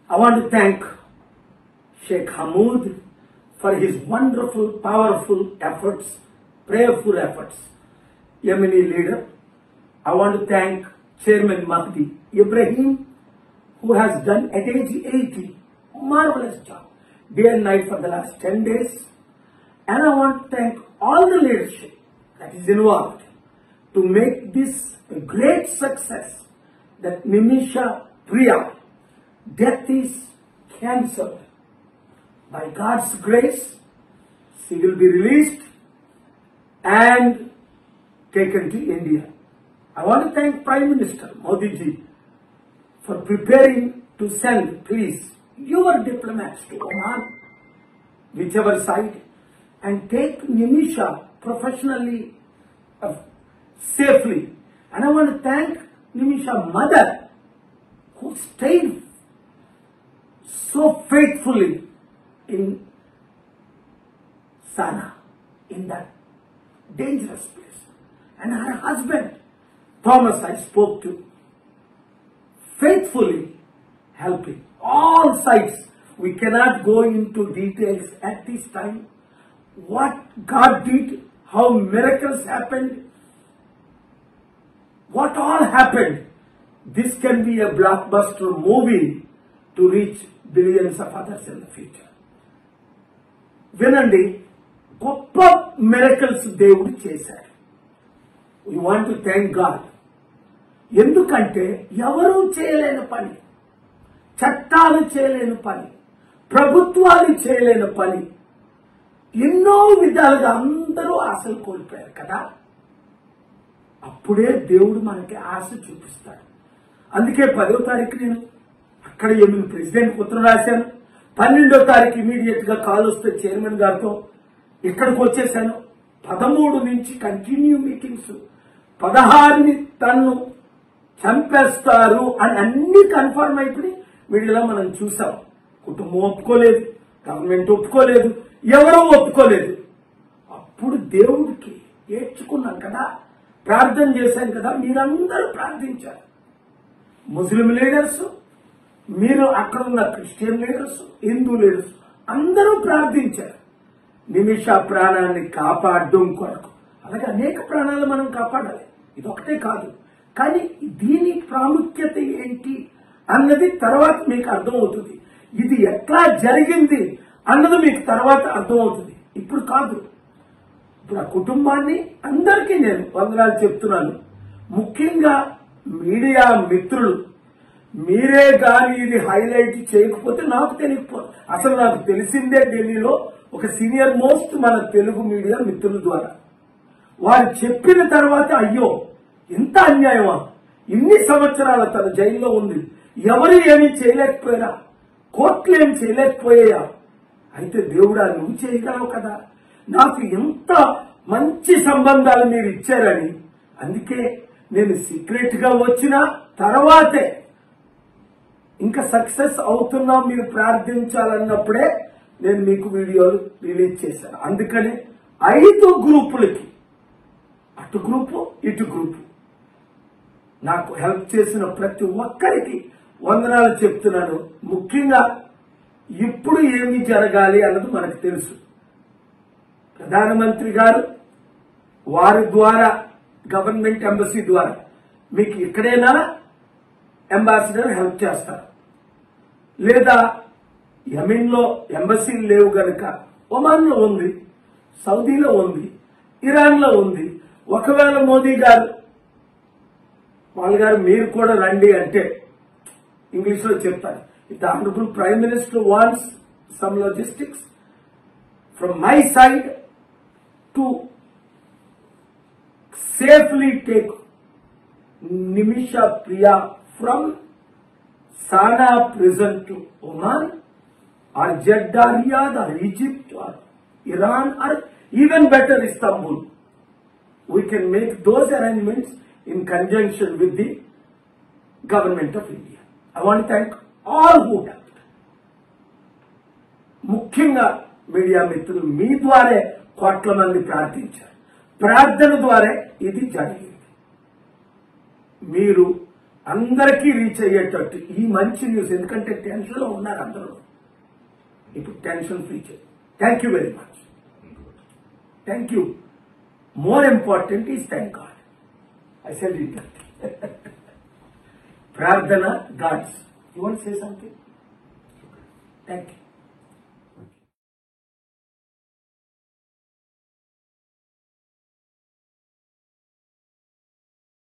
I want to thank Sheikh Hamoud for his wonderful, powerful efforts, prayerful efforts. Yemeni leader. I want to thank Chairman Mahdi Ibrahim, who has done at age 80, marvelous job, day and night for the last 10 days. And I want to thank all the leadership that is involved to make this a great success, that Nimisha Priya, death is cancelled. By God's grace, she will be released and taken to India. I want to thank Prime Minister Modi ji for preparing to send, please, your diplomats to Oman, whichever side, and take Nimisha professionally, safely. And I want to thank Nimisha's mother, who stayed so faithfully in Sana, in that dangerous place. And her husband, Thomas, I spoke to, faithfully helping all sides. We cannot go into details at this time. What God did, how miracles happened, what all happened. This can be a blockbuster movie to reach billions of others in the future. వినండి, గొప్ప miracles దేవుడు చేశాడు. We want to thank God. ఎందుకంటే ఎవరూ చేయలేని పని, చట్టాలు చేయలేని పని, ప్రభుత్వాలు చేయలేని పని, ఎన్నో విధాలుగా అందరూ ఆశలు కోల్పోయారు కదా. అప్పుడే దేవుడు మనకి ఆశ చూపిస్తాడు. అందుకే 10వ తారీఖు నేను అక్కడ ఏమి ప్రెసిడెంట్ ఉత్తరం రాశాను. 12వ తారీఖు ఇమీడియట్ గా కాల్ వస్తే చైర్మన్ గారితో ఇక్కడికి వచ్చేసాను. 13 నుంచి కంటిన్యూ మీటింగ్స్, 16ని తన్ను చంపేస్తారు అని అన్ని కన్ఫర్మ్ అయిపోయి మీడియాలో మనం చూసాం. కుటుంబం ఒప్పుకోలేదు, గవర్నమెంట్ ఒప్పుకోలేదు, ఎవరూ ఒప్పుకోలేదు. అప్పుడు దేవుడికి ఏడ్చుకున్నాం కదా, ప్రార్థన చేశాం కదా, మీరందరూ ప్రార్థించారు. ముస్లిం లీడర్స్, మీరు అక్కడ ఉన్న క్రిస్టియన్ లీడర్స్, హిందూ లీడర్స్ అందరూ ప్రార్థించారు నిమిష ప్రాణాన్ని కాపాడడం కొరకు. అలాగే అనేక ప్రాణాలు మనం కాపాడాలి, ఇదొకటే కాదు. కానీ దీని ప్రాముఖ్యత ఏంటి అన్నది తర్వాత మీకు అర్థమవుతుంది. ఇది ఎట్లా జరిగింది అన్నది మీకు తర్వాత అర్థమవుతుంది, ఇప్పుడు కాదు. ఇప్పుడు ఆ కుటుంబాన్ని అందరికీ నేను వందనాలు చెప్తున్నాను. ముఖ్యంగా మీడియా మిత్రులు, మీరే కానీ ఇది హైలైట్ చేయకపోతే నాకు తెలియకపోతే, అసలు నాకు తెలిసిందే ఢిల్లీలో ఒక సీనియర్ మోస్ట్ మన తెలుగు మీడియా మిత్రుల ద్వారా. వారు చెప్పిన తర్వాత అయ్యో ఎంత అన్యాయమా, ఇన్ని సంవత్సరాల తన జైల్లో ఉంది, ఎవరు ఏమీ చేయలేకపోయారా, కోర్టులు ఏమి చేయలేకపోయా, అయితే దేవుడా నువ్వు చేయగలవు కదా, నాకు ఎంత మంచి సంబంధాలు మీరు ఇచ్చారని. అందుకే నేను సీక్రెట్ గా వచ్చిన తర్వాతే ఇంకా సక్సెస్ అవుతున్నా మీరు ప్రార్థించాలన్నప్పుడే నేను మీకు వీడియోలు రిలీజ్ చేశాను. అందుకని 5 గ్రూపులకి, అటు గ్రూపు ఇటు గ్రూపు, నాకు హెల్ప్ చేసిన ప్రతి ఒక్కరికి వందనాలు చెప్తున్నాను. ముఖ్యంగా ఇప్పుడు ఏమి జరగాలి అన్నది మనకు తెలుసు. ప్రధానమంత్రి గారు వారి ద్వారా, గవర్నమెంట్ ఎంబసీ ద్వారా మీకు ఇక్కడైనా అంబాసిడర్ హెల్ప్ చేస్తారు, లేదా యెమెన్లో ఎంబసీలు లేవు గనక ఒమాన్లో ఉంది, సౌదీలో ఉంది, ఇరాన్లో ఉంది. ఒకవేళ మోదీ గారు వాళ్ళ గారు మీరు కూడా రండి అంటే ఇంగ్లీష్లో చెప్తారు. If the honourable prime minister wants some logistics from my side to safely take Nimisha Priya from Sana prison to Oman or Jeddah, Riyadh or Egypt or Iran or even better Istanbul. We can make those arrangements in conjunction with the government of India. I want to thank all who helped. ముఖ్యంగా media మిత్రులు మీ ద్వారే కోట్ల మంది ప్రార్థించారు. ప్రార్థన ద్వారా ఇది జరిగింది. మీరు అందరికీ రీచ్ అయ్యేటట్టు ఈ మంచి న్యూస్, ఎందుకంటే టెన్షన్లో ఉన్నారు అందరూ, ఇప్పుడు టెన్షన్ ఫ్రీ చేయండి. Thank you very much. Thank you. More important is thank God. I sell you that. ప్రార్థన gods. You want say something? Thank you.